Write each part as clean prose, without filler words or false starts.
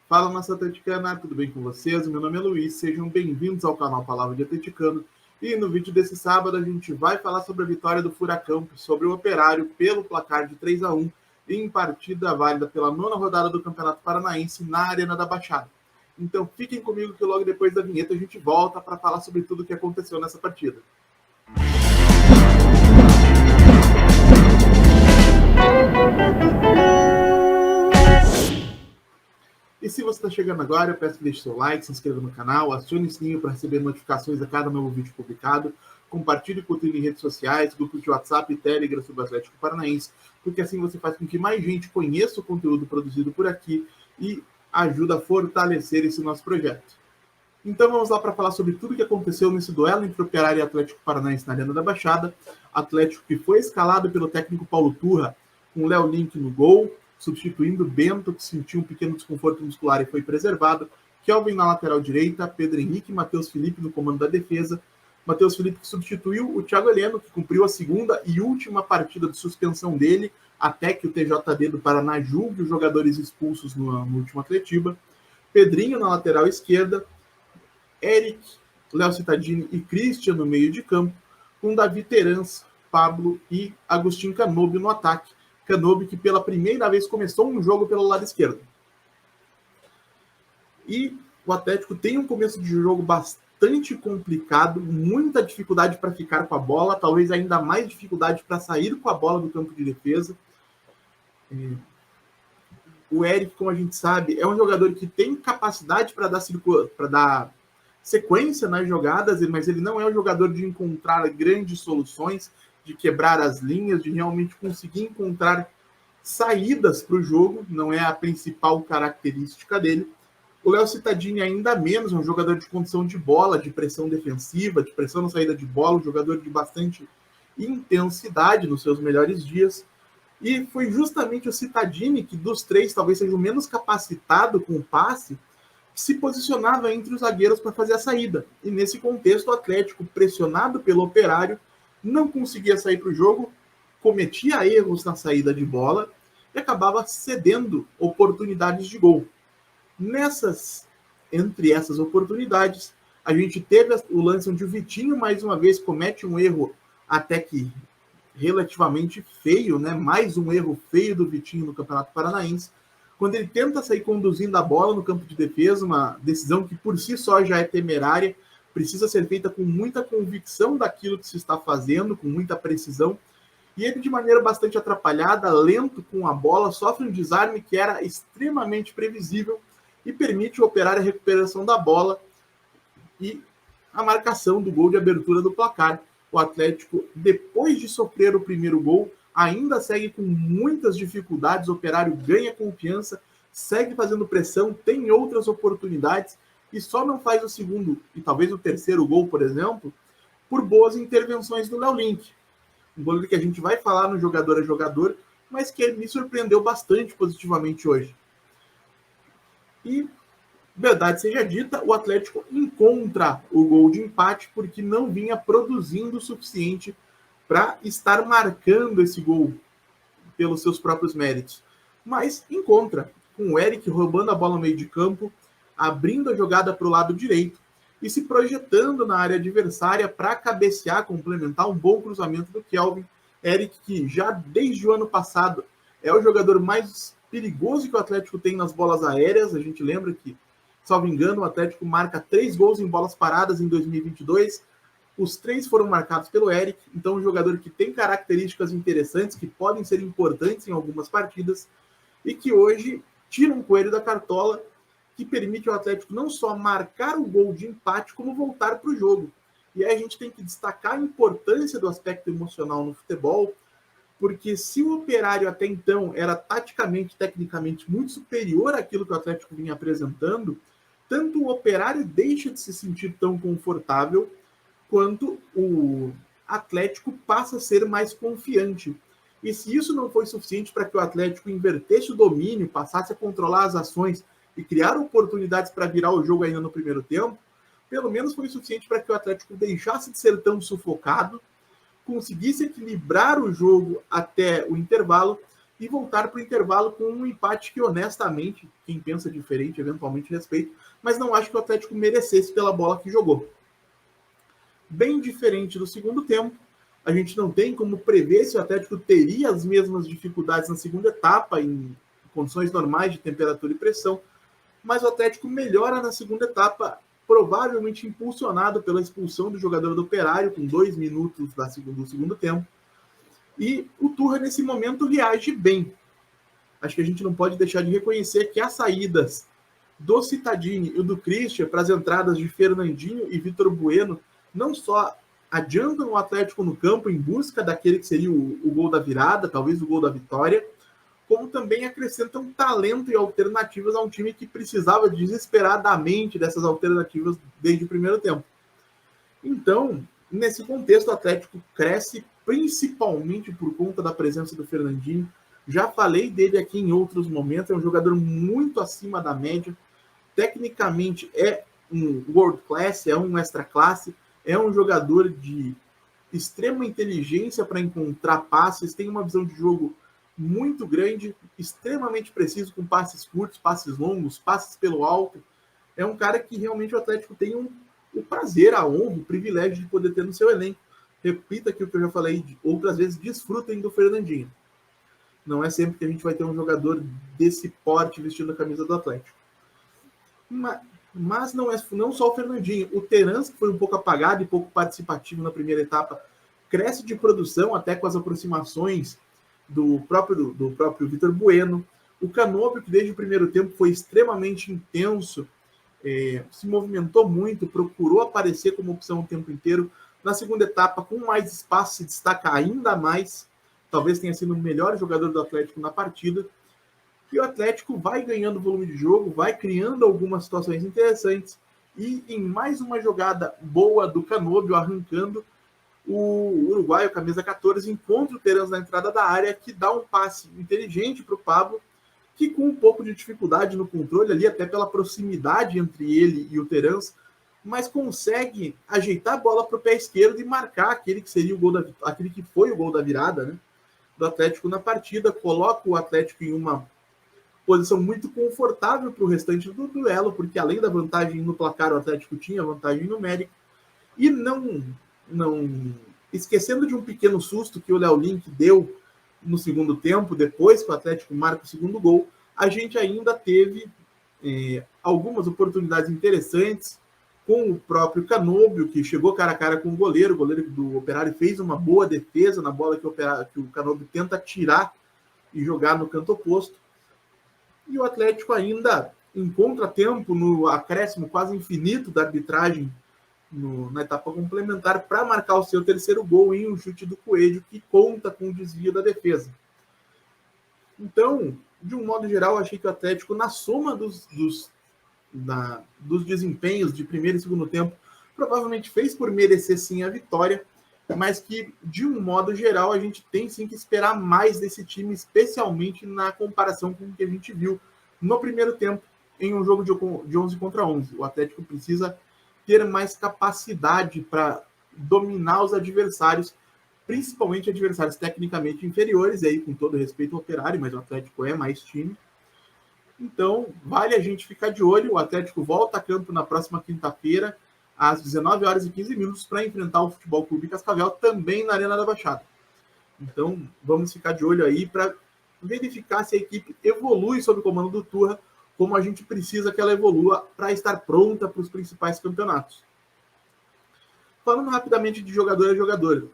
Fala, nação atleticana, tudo bem com vocês? Meu nome é Luiz, sejam bem-vindos ao canal Palavra de Atleticano. E no vídeo desse sábado a gente vai falar sobre a vitória do Furacão sobre o Operário pelo placar de 3-1 em partida válida pela 9ª rodada do Campeonato Paranaense na Arena da Baixada. Então fiquem comigo que logo depois da vinheta a gente volta para falar sobre tudo o que aconteceu nessa partida. E se você está chegando agora, eu peço que deixe seu like, se inscreva no canal, acione o sininho para receber notificações a cada novo vídeo publicado, compartilhe conteúdo em redes sociais, grupos de WhatsApp e Telegram sobre o Atlético Paranaense, porque assim você faz com que mais gente conheça o conteúdo produzido por aqui e ajuda a fortalecer esse nosso projeto. Então vamos lá para falar sobre tudo o que aconteceu nesse duelo entre Operário e Atlético Paranaense na Arena da Baixada. Atlético que foi escalado pelo técnico Paulo Turra, com o Léo Link no gol, substituindo Bento, que sentiu um pequeno desconforto muscular e foi preservado, Kelvin na lateral direita, Pedro Henrique e Matheus Felipe no comando da defesa. Matheus Felipe que substituiu o Thiago Heleno, que cumpriu a segunda e última partida de suspensão dele, até que o TJD do Paraná julgue os jogadores expulsos no último Atletiba. Pedrinho na lateral esquerda, Eric, Léo Cittadini e Christian no meio de campo, com Davi Terans, Pablo e Agostinho Canobio no ataque. Canobio que pela primeira vez começou um jogo pelo lado esquerdo. E o Atlético tem um começo de jogo bastante complicado, muita dificuldade para ficar com a bola, talvez ainda mais dificuldade para sair com a bola do campo de defesa. O Eric, como a gente sabe, é um jogador que tem capacidade para dar sequência nas jogadas, mas ele não é um jogador de encontrar grandes soluções, de quebrar as linhas, de realmente conseguir encontrar saídas para o jogo, não é a principal característica dele. O Léo Cittadini ainda menos, é um jogador de condição de bola, de pressão defensiva, de pressão na saída de bola, um jogador de bastante intensidade nos seus melhores dias. E foi justamente o Cittadini que dos três talvez seja o menos capacitado com o passe, se posicionava entre os zagueiros para fazer a saída. E nesse contexto, o Atlético, pressionado pelo Operário, não conseguia sair para o jogo, cometia erros na saída de bola e acabava cedendo oportunidades de gol. Entre essas oportunidades, a gente teve o lance onde o Vitinho, mais uma vez, comete um erro até que relativamente feio, né? Mais um erro feio do Vitinho no Campeonato Paranaense, quando ele tenta sair conduzindo a bola no campo de defesa, uma decisão que por si só já é temerária, precisa ser feita com muita convicção daquilo que se está fazendo, com muita precisão, e ele de maneira bastante atrapalhada, lento com a bola, sofre um desarme que era extremamente previsível e permite operar a recuperação da bola e a marcação do gol de abertura do placar. O Atlético, depois de sofrer o primeiro gol, ainda segue com muitas dificuldades, o Operário ganha confiança, segue fazendo pressão, tem outras oportunidades e só não faz o segundo e talvez o terceiro gol, por exemplo, por boas intervenções do Léo Link. Um goleiro que a gente vai falar no jogador a jogador, mas que me surpreendeu bastante positivamente hoje. E, verdade seja dita, o Atlético encontra o gol de empate porque não vinha produzindo o suficiente para estar marcando esse gol pelos seus próprios méritos. Mas encontra, com o Eric roubando a bola no meio de campo, abrindo a jogada para o lado direito e se projetando na área adversária para cabecear, complementar um bom cruzamento do Kelvin. Eric, que já desde o ano passado é o jogador mais perigoso que o Atlético tem nas bolas aéreas. A gente lembra que, salvo engano, o Atlético marca 3 gols em bolas paradas em 2022. Os 3 foram marcados pelo Eric, então um jogador que tem características interessantes, que podem ser importantes em algumas partidas, e que hoje tira um coelho da cartola, que permite ao Atlético não só marcar o gol de empate, como voltar para o jogo. E aí a gente tem que destacar a importância do aspecto emocional no futebol, porque se o Operário até então era taticamente, tecnicamente muito superior àquilo que o Atlético vinha apresentando, tanto o Operário deixa de se sentir tão confortável, quanto o Atlético passa a ser mais confiante. E se isso não foi suficiente para que o Atlético invertesse o domínio, passasse a controlar as ações e criar oportunidades para virar o jogo ainda no primeiro tempo, pelo menos foi suficiente para que o Atlético deixasse de ser tão sufocado, conseguisse equilibrar o jogo até o intervalo e voltar para o intervalo com um empate que, honestamente, quem pensa diferente, eventualmente respeito, mas não acho que o Atlético merecesse pela bola que jogou. Bem diferente do segundo tempo, a gente não tem como prever se o Atlético teria as mesmas dificuldades na segunda etapa, em condições normais de temperatura e pressão, mas o Atlético melhora na segunda etapa, provavelmente impulsionado pela expulsão do jogador do Operário, com 2 minutos do segundo tempo. E o Turra, nesse momento, reage bem. Acho que a gente não pode deixar de reconhecer que as saídas do Cittadini e do Christian para as entradas de Fernandinho e Vitor Bueno não só adiantam o Atlético no campo em busca daquele que seria o gol da virada, talvez o gol da vitória, como também acrescentam talento e alternativas a um time que precisava desesperadamente dessas alternativas desde o primeiro tempo. Então, nesse contexto, o Atlético cresce principalmente por conta da presença do Fernandinho. Já falei dele aqui em outros momentos, é um jogador muito acima da média. Tecnicamente é um world class, é um extra classe, é um jogador de extrema inteligência para encontrar passes, tem uma visão de jogo muito grande, extremamente preciso, com passes curtos, passes longos, passes pelo alto. É um cara que realmente o Atlético tem o prazer, a honra, o privilégio de poder ter no seu elenco. Repita aqui o que eu já falei outras vezes, desfrutem do Fernandinho. Não é sempre que a gente vai ter um jogador desse porte vestindo a camisa do Atlético. Mas não só o Fernandinho. O Terans, que foi um pouco apagado e pouco participativo na primeira etapa, cresce de produção até com as aproximações do próprio Vitor Bueno. O Canóbio, que desde o primeiro tempo foi extremamente intenso, se movimentou muito, procurou aparecer como opção o tempo inteiro. Na segunda etapa, com mais espaço, se destaca ainda mais. Talvez tenha sido o melhor jogador do Atlético na partida. E o Atlético vai ganhando volume de jogo, vai criando algumas situações interessantes. E em mais uma jogada boa do Canóbio, arrancando, o uruguaio, camisa 14, encontra o Terans na entrada da área, que dá um passe inteligente para o Pablo, que com um pouco de dificuldade no controle ali, até pela proximidade entre ele e o Terans, mas consegue ajeitar a bola para o pé esquerdo e marcar aquele que seria aquele que foi o gol da virada, né, do Atlético na partida. Coloca o Atlético em uma posição muito confortável para o restante do duelo, porque além da vantagem no placar, o Atlético tinha vantagem numérica. E não esquecendo de um pequeno susto que o Léo Link deu no segundo tempo, depois que o Atlético marca o segundo gol, a gente ainda teve algumas oportunidades interessantes com o próprio Canóbio, que chegou cara a cara com o goleiro do Operário fez uma boa defesa na bola que o Canóbio tenta tirar e jogar no canto oposto. E o Atlético ainda encontra tempo no acréscimo quase infinito da arbitragem na etapa complementar para marcar o seu terceiro gol em um chute do Coelho, que conta com o desvio da defesa. Então, de um modo geral, achei que o Atlético, na soma dos desempenhos de primeiro e segundo tempo, provavelmente fez por merecer sim a vitória, mas que, de um modo geral, a gente tem sim que esperar mais desse time, especialmente na comparação com o que a gente viu no primeiro tempo, em um jogo de 11 contra 11. O Atlético precisa ter mais capacidade para dominar os adversários, principalmente adversários tecnicamente inferiores, e aí com todo respeito ao Operário, mas o Atlético é mais time. Então, vale a gente ficar de olho. O Atlético volta a campo na próxima quinta-feira, às 19 horas e 15 minutos, para enfrentar o Futebol Clube Cascavel, também na Arena da Baixada. Então, vamos ficar de olho aí para verificar se a equipe evolui sob o comando do Turra, como a gente precisa que ela evolua para estar pronta para os principais campeonatos. Falando rapidamente de jogador a jogador.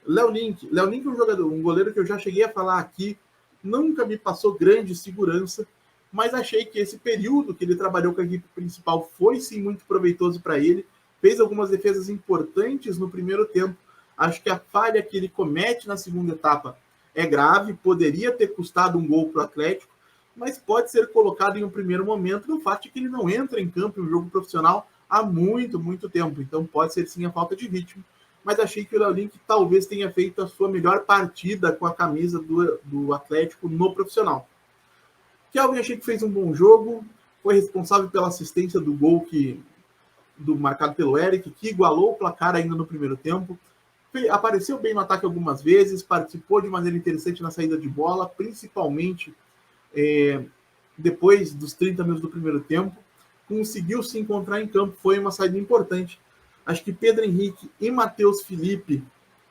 Léo Link é um goleiro que eu já cheguei a falar aqui, nunca me passou grande segurança, mas achei que esse período que ele trabalhou com a equipe principal foi sim muito proveitoso para ele, fez algumas defesas importantes no primeiro tempo. Acho que a falha que ele comete na segunda etapa é grave, poderia ter custado um gol para o Atlético, mas pode ser colocado em um primeiro momento no fato de que ele não entra em campo em um jogo profissional há muito, muito tempo. Então pode ser sim a falta de ritmo, mas achei que o Léo Link talvez tenha feito a sua melhor partida com a camisa do Atlético no profissional. Kelvin achei que fez um bom jogo, foi responsável pela assistência do gol marcado pelo Eric, que igualou o placar ainda no primeiro tempo. apareceu bem no ataque algumas vezes, participou de maneira interessante na saída de bola, principalmente depois dos 30 minutos do primeiro tempo, conseguiu se encontrar em campo, foi uma saída importante. Acho que Pedro Henrique e Matheus Felipe,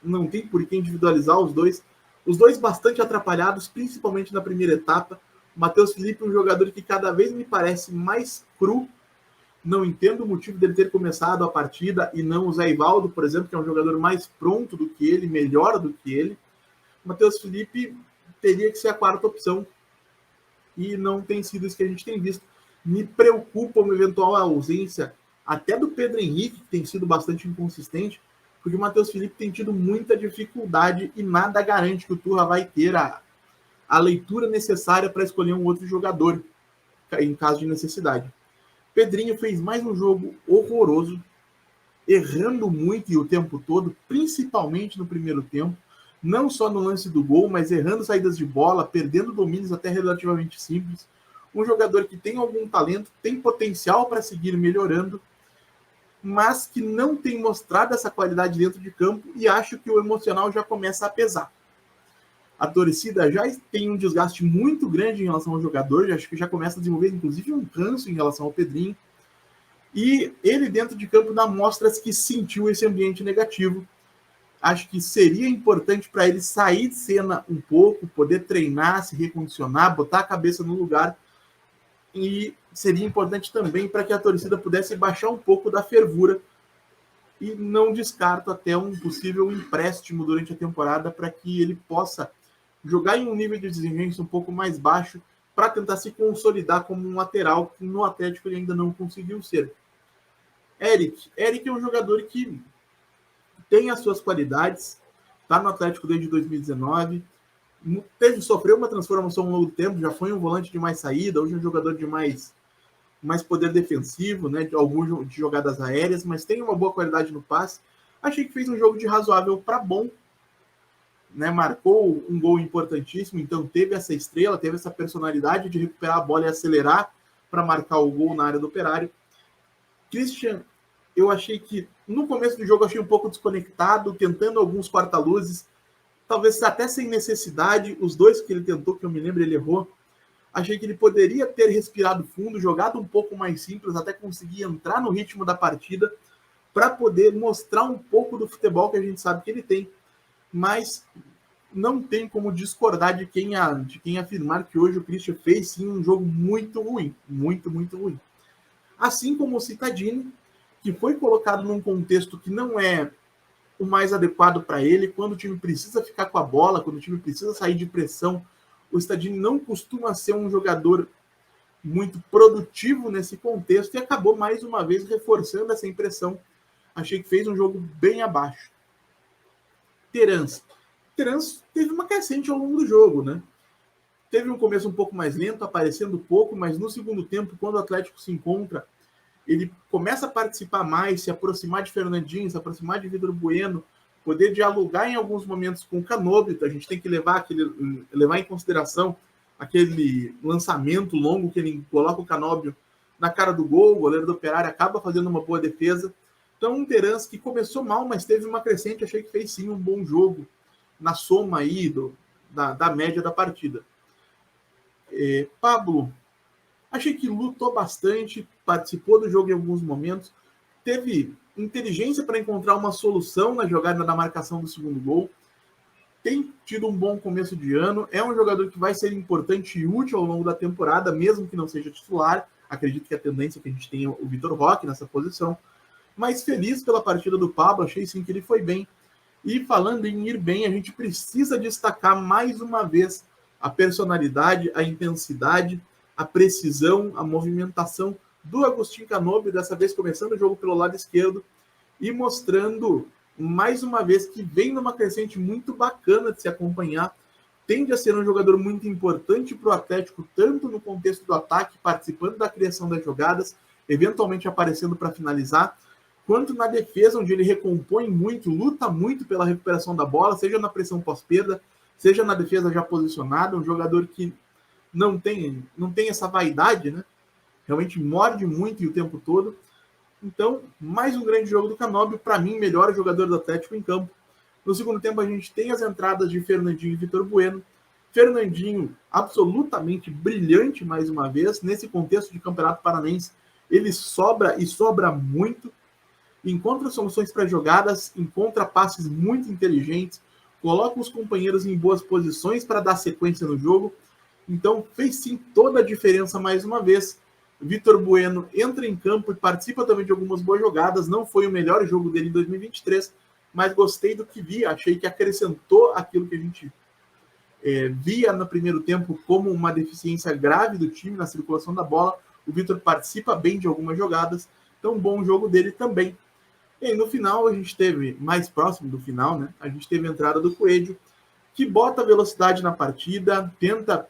não tem por que individualizar os dois bastante atrapalhados, principalmente na primeira etapa. O Matheus Felipe é um jogador que cada vez me parece mais cru, não entendo o motivo dele ter começado a partida e não o Zé Ivaldo, por exemplo, que é um jogador mais pronto do que ele, melhor do que ele. O Matheus Felipe teria que ser a quarta opção e não tem sido isso que a gente tem visto. Me preocupa uma eventual ausência até do Pedro Henrique, que tem sido bastante inconsistente, porque o Matheus Felipe tem tido muita dificuldade e nada garante que o Turra vai ter a leitura necessária para escolher um outro jogador em caso de necessidade. Pedrinho fez mais um jogo horroroso, errando muito e o tempo todo, principalmente no primeiro tempo, não só no lance do gol, mas errando saídas de bola, perdendo domínios até relativamente simples. Um jogador que tem algum talento, tem potencial para seguir melhorando, mas que não tem mostrado essa qualidade dentro de campo e acho que o emocional já começa a pesar. A torcida já tem um desgaste muito grande em relação ao jogador, acho que já começa a desenvolver inclusive um ranço em relação ao Pedrinho, e ele dentro de campo dá mostras que sentiu esse ambiente negativo. Acho que seria importante para ele sair de cena um pouco, poder treinar, se recondicionar, botar a cabeça no lugar, e seria importante também para que a torcida pudesse baixar um pouco da fervura, e não descarto até um possível empréstimo durante a temporada para que ele possa jogar em um nível de exigência um pouco mais baixo para tentar se consolidar como um lateral que no Atlético ele ainda não conseguiu ser. Eric é um jogador que tem as suas qualidades, está no Atlético desde 2019, sofreu uma transformação ao longo do tempo, já foi um volante de mais saída, hoje é um jogador de mais poder defensivo, né, de jogadas aéreas, mas tem uma boa qualidade no passe. Achei que fez um jogo de razoável para bom, né, marcou um gol importantíssimo, então teve essa estrela, teve essa personalidade de recuperar a bola e acelerar para marcar o gol na área do Operário. Christian, eu achei que no começo do jogo achei um pouco desconectado, tentando alguns corta-luzes, talvez até sem necessidade, os dois que ele tentou, que eu me lembro, ele errou. Achei que ele poderia ter respirado fundo, jogado um pouco mais simples, até conseguir entrar no ritmo da partida, para poder mostrar um pouco do futebol que a gente sabe que ele tem. Mas não tem como discordar de quem afirmar que hoje o Christian fez sim um jogo muito ruim, muito, muito ruim. Assim como o Cittadini, que foi colocado num contexto que não é o mais adequado para ele, quando o time precisa ficar com a bola, quando o time precisa sair de pressão, o Cittadini não costuma ser um jogador muito produtivo nesse contexto e acabou mais uma vez reforçando essa impressão. Achei que fez um jogo bem abaixo. Terans teve uma crescente ao longo do jogo, né? Teve um começo um pouco mais lento, aparecendo pouco, mas no segundo tempo, quando o Atlético se encontra, ele começa a participar mais, se aproximar de Fernandinho, se aproximar de Vitor Bueno, poder dialogar em alguns momentos com o Canóbio. A gente tem que levar em consideração aquele lançamento longo que ele coloca o Canóbio na cara do gol, o goleiro do Operário acaba fazendo uma boa defesa. Então, um Terans que começou mal, mas teve uma crescente, achei que fez sim um bom jogo na soma aí da média da partida. Pablo, achei que lutou bastante, participou do jogo em alguns momentos, teve inteligência para encontrar uma solução na jogada da marcação do segundo gol, tem tido um bom começo de ano, é um jogador que vai ser importante e útil ao longo da temporada, mesmo que não seja titular. Acredito que a tendência é que a gente tenha o Vitor Roque nessa posição, mas feliz pela partida do Pablo, achei sim que ele foi bem. E falando em ir bem, a gente precisa destacar mais uma vez a personalidade, a intensidade, a precisão, a movimentação do Agostinho Canóbio, dessa vez começando o jogo pelo lado esquerdo e mostrando mais uma vez que vem numa crescente muito bacana de se acompanhar. Tende a ser um jogador muito importante para o Atlético, tanto no contexto do ataque, participando da criação das jogadas, eventualmente aparecendo para finalizar, quanto na defesa, onde ele recompõe muito, luta muito pela recuperação da bola, seja na pressão pós-perda, seja na defesa já posicionada, um jogador que não tem essa vaidade, né? Realmente morde muito e o tempo todo. Então, mais um grande jogo do Canóbio, para mim, melhor jogador do Atlético em campo. No segundo tempo, a gente tem as entradas de Fernandinho e Vitor Bueno. Fernandinho, absolutamente brilhante mais uma vez. Nesse contexto de Campeonato Paranaense, ele sobra e sobra muito. Encontra soluções para jogadas, encontra passes muito inteligentes, coloca os companheiros em boas posições para dar sequência no jogo. Então, fez sim toda a diferença mais uma vez. Vitor Bueno entra em campo e participa também de algumas boas jogadas. Não foi o melhor jogo dele em 2023, mas gostei do que vi. Achei que acrescentou aquilo que a gente via no primeiro tempo como uma deficiência grave do time na circulação da bola. O Vitor participa bem de algumas jogadas. Então, bom jogo dele também. E aí, no final, a gente teve, mais próximo do final, né? A gente teve a entrada do Coelho, que bota velocidade na partida, tenta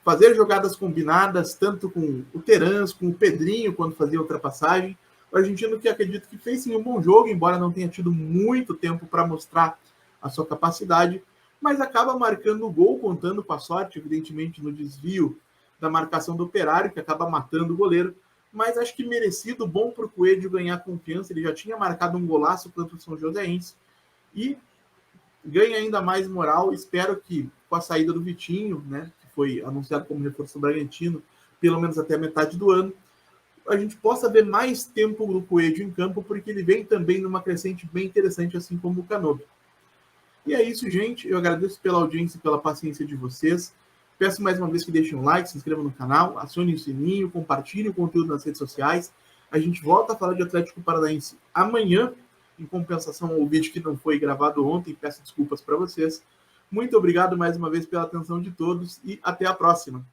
fazer jogadas combinadas, tanto com o Terans, com o Pedrinho, quando fazia ultrapassagem. O argentino que acredito que fez sim um bom jogo, embora não tenha tido muito tempo para mostrar a sua capacidade, mas acaba marcando o gol, contando com a sorte, evidentemente, no desvio da marcação do Operário, que acaba matando o goleiro. Mas acho que merecido, bom para o Coelho ganhar confiança. Ele já tinha marcado um golaço contra o São Joséense e ganha ainda mais moral. Espero que com a saída do Vitinho, né, que foi anunciado como reforço do Bragantino, pelo menos até a metade do ano, a gente possa ver mais tempo do Coelho em campo, porque ele vem também numa crescente bem interessante, assim como o Canobi. E é isso, gente. Eu agradeço pela audiência e pela paciência de vocês. Peço mais uma vez que deixem um like, se inscrevam no canal, acionem o sininho, compartilhem o conteúdo nas redes sociais. A gente volta a falar de Atlético Paranaense amanhã, em compensação ao vídeo que não foi gravado ontem. Peço desculpas para vocês. Muito obrigado mais uma vez pela atenção de todos e até a próxima.